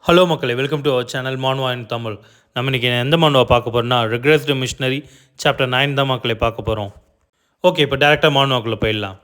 Hello மக்களே, welcome to our channel மான்வா இன் தமிழ். நம்ம இன்றைக்கி எந்த மான்வா பார்க்க போகிறோம்னா ரிக்ரெஸ்டு மிஷினரி சாப்டர் 9 தான் மக்களை பார்க்க போகிறோம். ஓகே, இப்போ டேரெக்டாக மான்வாக்குள்ளே போயிடலாம்.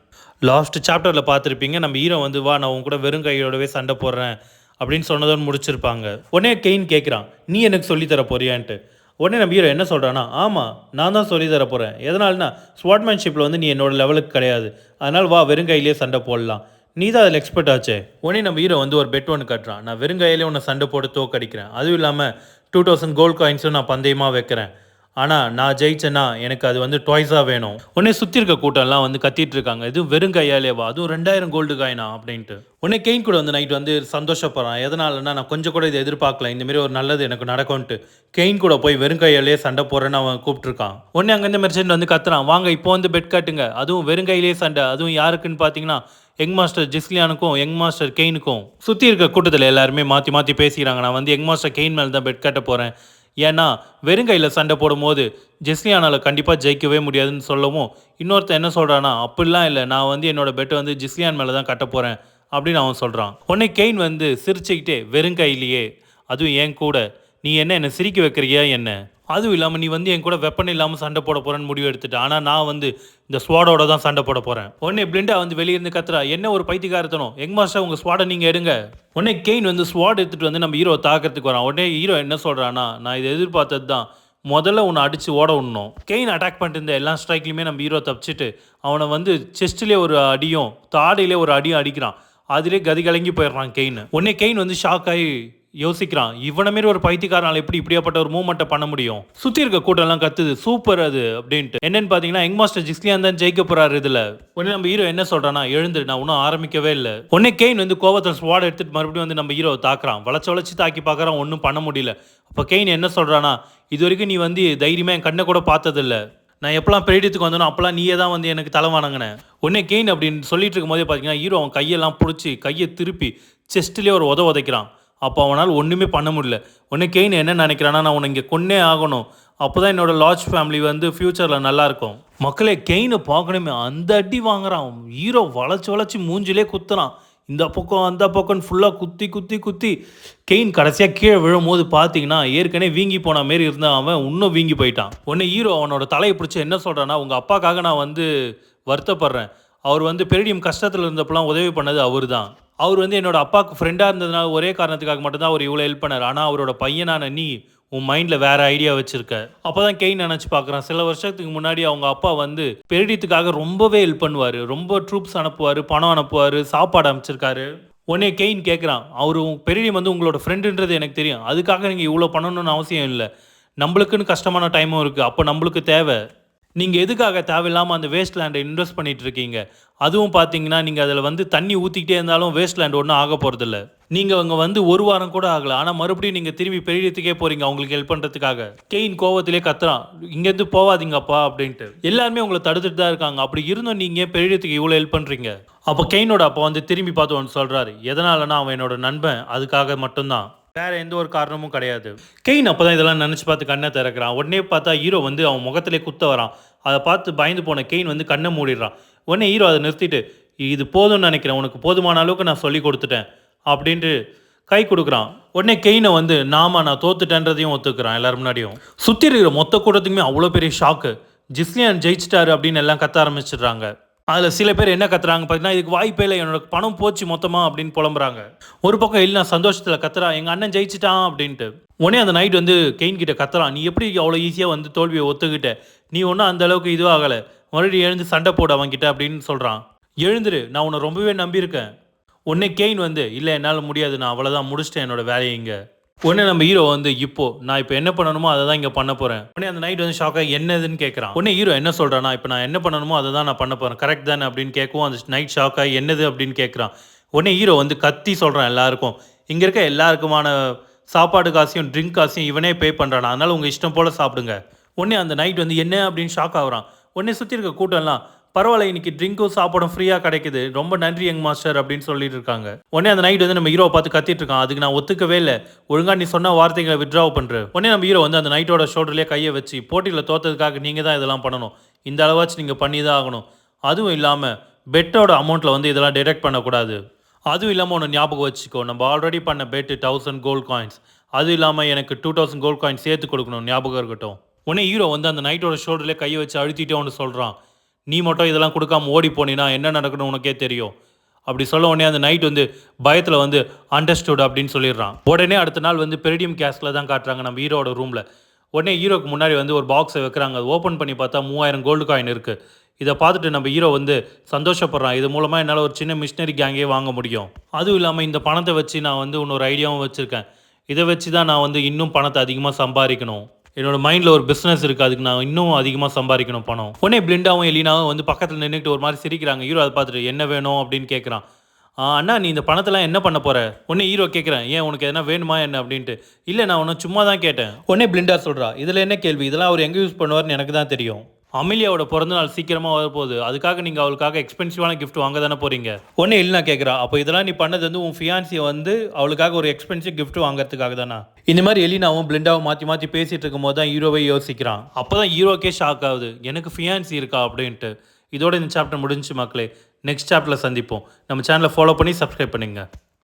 லாஸ்ட் சாப்டரில் பார்த்துருப்பீங்க, நம்ம ஹீரோ வந்து வா நான் உன் கூட வெறும் கையோடவே சண்டை போடுறேன் அப்படின்னு சொன்னதோடு முடிச்சிருப்பாங்க. உடனே கெயின் கேட்குறான், நீ எனக்கு சொல்லித்தர போறியான்ட்டு. உடனே நம்ம ஹீரோ என்ன சொல்கிறான்னா, ஆமாம் நான் தான் சொல்லித்தர போகிறேன். எதனால்னா ஸ்வாட்மேன்ஷிப்பில் வந்து நீ என்னோட லெவலுக்கு கிடையாது, அதனால் வா வெறும் கையிலே சண்டை போடலாம், நீ தான் அதில் எக்ஸ்பர்ட் ஆச்சே. உடனே நம்ம ஹீரோ வந்து ஒரு பெட் ஒன்று கட்டுறான், நான் வெறுங்கையிலே உன்னை சண்டை போட்டு தோக்கடிக்கிறேன், அதுவும் இல்லாமல் 2000 கோல்ட் காயின்ஸும் நான் பந்தயமாக வைக்கிறேன், ஆனால் நான் ஜெயிச்சேன்னா எனக்கு அது வந்து டாய்ஸாக வேணும். உடனே சுற்றி இருக்க கூட்டம்லாம் வந்து கத்திட்டு இருக்காங்க, இது வெறும் கையாலேவா, அதுவும் 2000 கோல்டு காயினா அப்படின்ட்டு. உடனே கெயின் கூட வந்து நைட் வந்து சந்தோஷப்படுறான். எதனாலன்னா நான் கொஞ்சம் கூட இதை எதிர்பார்க்கல, இந்தமாரி ஒரு நல்லது எனக்கு நடக்கும்ன்ட்டு. கெயின் கூட போய் வெறும் கையாலே சண்டை போடுறேன்னு அவன் கூப்பிட்டுருக்கான். உடனே அங்கேருந்து மெர்ச்சன்ட் வந்து கத்துறான், வாங்க இப்போ வந்து பெட் கட்டுங்க, அதுவும் வெறும் கையிலே சண்டை, அதுவும் யாருக்குன்னு பார்த்தீங்கன்னா யங் மாஸ்டர் ஜிஸ்லியானுக்கும் யங் மாஸ்டர் கெயினுக்கும். சுற்றி இருக்க கூட்டத்தில் எல்லாருமே மாற்றி மாற்றி பேசிக்கிறாங்க, நான் வந்து யங் மாஸ்டர் கெயின் மேலே தான் பெட் கட்ட போகிறேன், ஏன்னா வெறுங்கையில் சண்டை போடும்போது ஜிஸ்லியானால் கண்டிப்பாக ஜெயிக்கவே முடியாதுன்னு சொல்லவும், இன்னொருத்தன் என்ன சொல்கிறான்னா, அப்படிலாம் இல்லை, நான் வந்து என்னோடய பெட்டை வந்து ஜிஸ்லியான் மேலே தான் கட்ட போகிறேன் அப்படின்னு அவன் சொல்கிறான். உடனே கெயின் வந்து சிரிச்சுக்கிட்டே, வெறுங்கையிலேயே அதுவும் என் கூட நீ என்னை சிரிக்க வைக்கிறியா என்ன, அதுவும் இல்லாமல் நீ வந்து என் கூட வெப்பன் இல்லாமல் சண்டை போட போகிறேன்னு முடிவு எடுத்துட்டு, ஆனால் நான் வந்து இந்த ஸ்வாடோட தான் சண்டை போட போகிறேன். உடனே பிளிண்டா வந்து வெளியிருந்து கத்துறா, என்ன ஒரு பைத்தியக்காரத்தனம், யங் மாஸ்டர் உங்கள் ஸ்வாடை நீங்கள் எடுங்க. உடனே கெயின் வந்து ஸ்வாட் எடுத்துகிட்டு வந்து நம்ம ஹீரோ தாக்கிறதுக்கு வரான். உடனே ஹீரோ என்ன சொல்கிறான்னா, நான் இதை எதிர்பார்த்தது தான், முதல்ல உன்னை அடித்து ஓட விடணும். கெயின் அட்டாக் பண்ணிட்டு இருந்த எல்லா ஸ்ட்ரைக்லையுமே நம்ம ஹீரோ தப்பிச்சுட்டு அவனை வந்து செஸ்ட்லேயே ஒரு அடியும் தாடையிலே ஒரு அடியும் அடிக்கிறான். அதிலே கதி கலங்கி போயிடுறான் கெயின். உடனே கெயின் வந்து ஷாக் ஆகி யோசிக்கிறான், இவனை மாரி ஒரு பைத்தியக்காரனால் எப்படி இப்படியாப்பட்ட ஒரு மூவ்மெண்ட்டை பண்ண முடியும். சுற்றி இருக்க கூட்டம்லாம் கத்துது, சூப்பர் அது அப்படின்ட்டு. என்னன்னு பார்த்தீங்கன்னா யங் மாஸ்டர் ஜிஸ்லியான் தான் ஜெயிக்க போறாரு இதில். உடனே நம்ம ஹீரோ என்ன சொல்கிறான்னா, எழுந்துரு நான் இன்னும் ஆரம்பிக்கவே இல்லை. உடனே கெயின் வந்து கோவத்தில் ஸ்வாட் எடுத்துட்டு மறுபடியும் வந்து நம்ம ஹீரோ தாக்குறான். வளைச்சு தாக்கி பார்க்குறான், ஒன்றும் பண்ண முடியல. அப்போ கெயின் என்ன சொல்கிறான்னா, இது வரைக்கும் நீ வந்து தைரியமாக என் கண்ணை கூட பார்த்ததில்ல, நான் எப்போலாம் பெரியத்துக்கு வந்தோனோ அப்போலாம் நீயே தான் வந்து எனக்கு தலை வணங்கினேன். உடனே கெயின் அப்படின்னு சொல்லிட்டு இருக்கும் போதே பார்த்தீங்கன்னா ஹீரோ அவன் கையெல்லாம் பிடிச்சி கையை திருப்பி செஸ்ட்லேயே ஒரு உதைக்கிறான். அப்போ அவனால் ஒன்றுமே பண்ண முடியல. உடனே கெயின் என்ன நினைக்கிறான்னா, நான் உன்னை இங்கே கொன்னே ஆகணும், அப்போ தான் என்னோடய லார்ஜ் ஃபேமிலி வந்து ஃப்யூச்சரில் நல்லாயிருக்கும். மக்களே கெயினை பார்க்கணுமே, அந்த அடி வாங்குறான். ஹீரோ வளைச்சி மூஞ்சிலே குத்துறான், இந்த பக்கம் அந்த பக்கம் ஃபுல்லாக குத்தி கெயின் கடைசியாக கீழே விழும்போது பார்த்தீங்கன்னா ஏற்கனவே வீங்கி போன மாரி இருந்தால் அவன் இன்னும் வீங்கி போயிட்டான். உடனே ஹீரோ அவனோட தலையை பிடிச்சி என்ன சொல்கிறான்னா, உங்கள் அப்பாக்காக நான் வந்து வருத்தப்படுறேன், அவர் வந்து பெரிடியம் கஷ்டத்தில் இருந்தப்பெல்லாம் உதவி பண்ணது அவர் தான், அவர் வந்து என்னோட அப்பாவுக்கு ஃப்ரெண்டாக இருந்ததுனால ஒரே காரணத்துக்காக மட்டும்தான் அவர் இவ்வளோ ஹெல்ப் பண்ணார், ஆனால் அவரோட பையனான நீ உன் மைண்டில் வேறு ஐடியா வச்சுருக்க. அப்போ தான் கெயின் நினச்சி பார்க்குறான், சில வருஷத்துக்கு முன்னாடி அவங்க அப்பா வந்து பெரிடியத்துக்காக ரொம்பவே ஹெல்ப் பண்ணுவார், ரொம்ப ட்ரூப்ஸ் அனுப்புவார், பணம் அனுப்புவார், சாப்பாடு அமைச்சிருக்காரு. உடனே கெயின் கேட்குறான், அவர் பெரிடியம் வந்து உங்களோட ஃப்ரெண்டுன்றது எனக்கு தெரியும், அதுக்காக நீங்கள் இவ்வளோ பண்ணணும்னு அவசியம் இல்லை, நம்மளுக்குன்னு கஷ்டமான டைமும் இருக்குது, அப்போ நம்மளுக்கு தேவை, நீங்கள் எதுக்காக தேவையில்லாமல் அந்த வேஸ்ட் லேண்டை இன்வெஸ்ட் பண்ணிகிட்டு இருக்கீங்க, அதுவும் பார்த்தீங்கன்னா நீங்கள் அதில் வந்து தண்ணி ஊற்றிக்கிட்டே இருந்தாலும் வேஸ்ட் லேண்ட் ஒன்றும் ஆக போகிறதில்ல, நீங்கள் அங்கே வந்து ஒரு வாரம் கூட ஆகலை, ஆனால் மறுபடியும் நீங்கள் திரும்பி பெரியத்துக்கே போகிறீங்க அவங்களுக்கு ஹெல்ப் பண்ணுறதுக்காக. கெயின் கோவத்திலே கத்துறான், இங்கேருந்து போகாதீங்கப்பா அப்படின்ட்டு. எல்லாருமே உங்களை தடுத்துட்டு தான் இருக்காங்க, அப்படி இருந்தும் நீங்கள் பெரியத்துக்கு இவ்வளோ ஹெல்ப் பண்ணுறீங்க. அப்போ கெயினோட அப்பா வந்து திரும்பி பார்த்து ஒன்று சொல்கிறாரு, எதனாலனா அவன் என்னோட நண்பன், அதுக்காக மட்டும்தான், வேறு எந்த ஒரு காரணமும் கிடையாது. கெயின் அப்போ தான் இதெல்லாம் நினச்சி பார்த்து கண்ணை திறக்கிறான். உடனே பார்த்தா ஹீரோ வந்து அவன் முகத்திலே குத்த வரான். அதை பார்த்து பயந்து போன கெயின் வந்து கண்ணை மூடிடுறான். உடனே ஹீரோ அதை நிறுத்திட்டு, இது போதும்னு நினைக்கிறேன், உனக்கு போதுமான அளவுக்கு நான் சொல்லி கொடுத்துட்டேன் அப்படின்ட்டு கை கொடுக்குறான். உடனே கெயினை வந்து நான் தோத்துட்டேன்றதையும் ஒத்துக்கிறான் எல்லாரும் முன்னாடியும். சுற்றி இருக்கிற மொத்த கூட்டத்துக்குமே அவ்வளோ பெரிய ஷாக்கு, ஜிஸ்லியான் ஜெயிச்சிட்டாரு அப்படின்னு எல்லாம் கத்த ஆரம்பிச்சிடுறாங்க. அதில் சில பேர் என்ன கத்துறாங்க பார்த்தீங்கன்னா, இதுக்கு வாய்ப்பே இல்லை, என்னோட பணம் போச்சு மொத்தமாக அப்படின்னு புலம்புறாங்க. ஒரு பக்கம் இல்லை சந்தோஷத்தில் கத்துறா, எங்கள் அண்ணன் ஜெயிச்சிட்டான் அப்படின்ட்டு. உடனே அந்த நைட் வந்து கெயின் கிட்ட கத்துறான், நீ எப்படி அவ்வளோ ஈஸியாக வந்து தோல்வியை ஒத்துக்கிட்ட, நீ ஒன்றும் அந்த அளவுக்கு இதுவும் ஆகலை, மறுபடியும் எழுந்து சண்டை போட அவன்கிட்ட அப்படின்னு சொல்கிறான். எழுந்துரு, நான் உன்னை ரொம்பவே நம்பியிருக்கேன். உடனே கெயின் வந்து இல்லை என்னால் முடியாது, நான் அவ்வளோதான் முடிச்சிட்டேன் என்னோட வேலையை இங்கே. உடனே நம்ம ஹீரோ வந்து நான் இப்போ என்ன பண்ணணுமோ அதை தான் இங்கே பண்ண போகிறேன். உடனே அந்த நைட் வந்து ஷாக்காக என்னதுன்னு கேட்குறான். உடனே ஹீரோ என்ன சொல்கிறான்னா, இப்போ நான் என்ன பண்ணணுமோ அதை தான் நான் பண்ண போகிறேன், கரெக்ட் தானே அப்படின்னு கேட்கவும் அந்த நைட் ஷாக்காக என்னது அப்படின்னு கேட்குறான். உடனே ஹீரோ வந்து கத்தி சொல்கிறான் எல்லாருக்கும், இங்கே இருக்க எல்லாருக்குமான சாப்பாடு காசையும் ட்ரிங்க் காசையும் இவனே பே பண்ணுறான், அதனால் உங்கள் இஷ்டம் போல் சாப்பிடுங்க. உடனே அந்த நைட் வந்து என்ன அப்படின்னு ஷாக் ஆகுறான். உடனே சுற்றி இருக்க கூட்டம்லாம், பரவாயில்ல இன்னைக்கு ட்ரிங்க்கும் சாப்பாடும் ஃப்ரீயாக கிடைக்குது, ரொம்ப நன்றி யங் மாஸ்டர் அப்படின்னு சொல்லிட்டு இருக்காங்க. உடனே அந்த நைட் வந்து நம்ம ஹீரோவை பார்த்து கத்திட்டு இருக்கான், அதுக்கு நான் ஒத்துக்கவே இல்லை, ஒழுங்காக நீ சொன்ன வார்த்தைகளை வித்ட்ராவ் பண்ணுற. உடனே நம்ம ஹீரோ வந்து அந்த நைட்டோட ஷோல்டர்லேயே கையை வச்சு, போட்டியில் தோற்றதுக்காக நீங்கள் தான் இதெல்லாம் பண்ணணும், இந்த அளவாச்சும் நீங்கள் பண்ணி தான் ஆகணும், அதுவும் இல்லாமல் பெட்டோட அமௌண்ட்டில் வந்து இதெல்லாம் டிடெக்ட் பண்ணக்கூடாது, அதுவும் இல்லாமல் ஒன்று ஞாபகம் வச்சுக்கோ, நம்ம ஆல்ரெடி பண்ண பெட்டு 1000 கோல்ட் காயின்ஸ், அதுவும் இல்லாமல் எனக்கு 2000 கோல்ட் காயின்ஸ் சேர்த்து கொடுக்கணும், ஞாபகம் இருக்கட்டும். உடனே ஹீரோ வந்து அந்த நைட்டோட ஷோல்டர்லேயே கையை வச்சு அழுத்திட்டே ஒன்று சொல்கிறான், நீ மட்டும் இதெல்லாம் கொடுக்காம ஓடி போனீன்னா என்ன நடக்கணும் உனக்கே தெரியும். அப்படி சொல்ல உடனே அந்த நைட் வந்து பயத்தில் வந்து அண்டர்ஸ்டுட் அப்படின்னு சொல்லிடுறான். உடனே அடுத்த நாள் வந்து பெரிடியம் கேஸில் தான் காட்டுறாங்க நம்ம ஹீரோட ரூமில். உடனே ஹீரோக்கு முன்னாடி வந்து ஒரு பாக்ஸை வைக்கிறாங்க. அது ஓப்பன் பண்ணி பார்த்தா 3000 கோல்டு காயின் இருக்குது. இதை பார்த்துட்டு நம்ம ஹீரோ வந்து சந்தோஷப்படுறான். இது மூலமாக என்னால் ஒரு சின்ன மிஷினரி கேங்கே வாங்க முடியும். அதுவும் இல்லாமல் இந்த பணத்தை வச்சு நான் வந்து இன்னொரு ஐடியாவும் வச்சுருக்கேன். இதை வச்சு தான் நான் வந்து இன்னும் பணத்தை அதிகமாக சம்பாதிக்கணும். என்னோட மைண்டில் ஒரு பிஸ்னஸ் இருக்குது, அதுக்கு நான் இன்னும் அதிகமாக சம்பாதிக்கணும் பணம். உடனே பிளிண்டாவும் எலினாவும் வந்து பக்கத்தில் நின்றுட்டு ஒரு மாதிரி சிரிக்கிறாங்க. ஹீரோ அதை பார்த்துட்டு என்ன வேணும் அப்படின்னு கேட்குறான். அண்ணா நீ இந்த பணத்தெல்லாம் என்ன பண்ண போகிற? உடனே ஹீரோ கேட்குறேன், ஏன் உனக்கு எதனா வேணுமா என்ன அப்படின்ட்டு. இல்லை நான் ஒன்றும் சும்மா தான் கேட்டேன். உடனே பிளிண்டா சொல்கிறா, இதில் என்ன கேள்வி, இதெல்லாம் அவர் எங்கே யூஸ் பண்ணுவார்னு எனக்கு தான் தெரியும். அமிலியாவோட பிறந்த நாள் சீக்கிரமாக வரப்போகுது, அதுக்காக நீங்கள் அவளுக்காக எக்ஸ்பென்சிவான கிஃப்ட் வாங்க தானே போகிறீங்க. உடனே எலினா கேட்குறா, அப்போ இதெல்லாம் நீ பண்ணது வந்து உன் ஃபியான்சியை வந்து அவளுக்காக ஒரு எக்ஸ்பென்சிவ் கிஃப்ட் வாங்குறதுக்காக தானா? இந்த மாதிரி எலினாவும் பிளிண்டாவும் மாற்றி மாற்றி பேசிகிட்டு இருக்கும் போது தான் ஹீரோவை யோசிக்கிறான். அப்போ தான் ஹீரோக்கே ஷாக் ஆகுது, எனக்கு ஃபியான்சி இருக்கா அப்படின்ட்டு. இதோட இந்த சாப்டர் முடிஞ்சு மக்களே. நெக்ஸ்ட் சாப்டரில் சந்திப்போம். நம்ம சேனலை ஃபாலோ பண்ணி சப்ஸ்கிரைப் பண்ணுங்கள்.